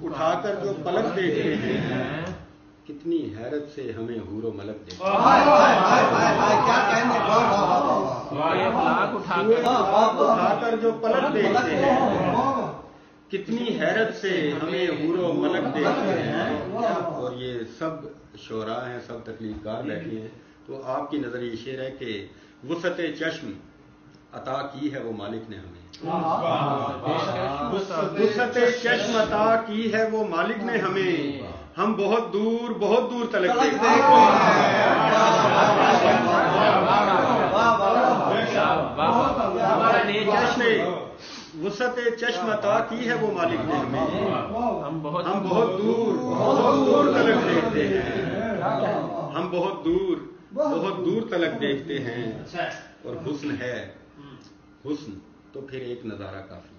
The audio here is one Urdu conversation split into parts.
اٹھا کر جو پلک دیکھتے ہیں کتنی حیرت سے ہمیں حور و ملک دیکھتے ہیں. اٹھا کر جو پلک دیکھتے ہیں کتنی حیرت سے ہمیں حور و ملک دیکھتے ہیں. اور یہ سب شعراء ہیں, سب تکلیف کار بیٹھے ہیں. تو آپ کی نظر یہ شعر ہے کہ وسعت چشم عطا کی ہے وہ مالک نے ہمیں, وسعت چشم عطا کی ہے وہ مالک نے ہمیں, ہم بہت دور تلک دیکھتے ہیں. وسعت چشم عطا کی ہے وہ مالک نے ہمیں, ہم بہت دور تلک دیکھتے ہیں. ہم بہت دور تلک دیکھتے ہیں. اور حسن ہے حسن تو پھر ایک نظارہ کافی.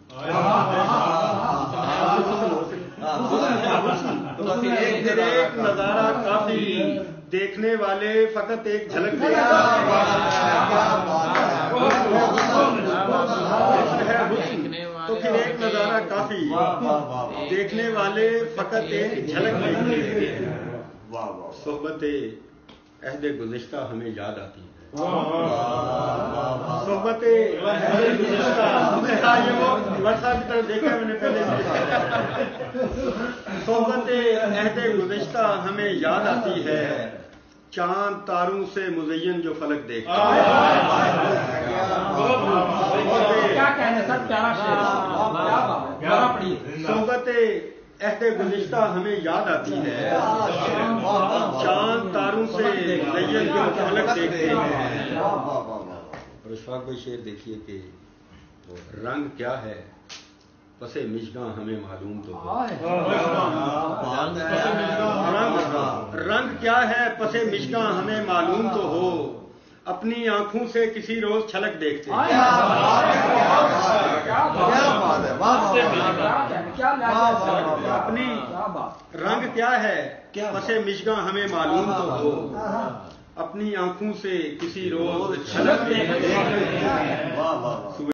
پھر ایک نظارہ کافی, دیکھنے والے فقط ایک جھلک دیکھتے ہیں. تو پھر ایک نظارہ کافی, دیکھنے والے فقط ایک جھلک دیکھتے ہیں. صحبت عہد گزشتہ ہمیں یاد آتی ہے. صحبت عہد گزشتہ یہ وہ ورثہ کی طرف دیکھا ہے میں نے پہلے. صحبت عہد گزشتہ ہمیں یاد آتی ہے, چاند تاروں سے مزین جو فلک دیکھتا ہے. صحبت عہد گزشتہ ہمیں یاد آتی ہے, چاند تاروں سے مزین جو فلک دیکھتے ہیں. اور اشفاق بھائی شعر دیکھیے کہ رنگ کیا ہے پسے مشگاں ہمیں معلوم تو ہو. رنگ کیا ہے پسے مشگاں ہمیں معلوم تو ہو, اپنی آنکھوں سے کسی روز چھلک دیکھتے ہیں. اپنی رنگ کیا ہے پسے مشگاں ہمیں معلوم تو ہو, اپنی آنکھوں سے کسی روز چھلک دیکھتے ہیں.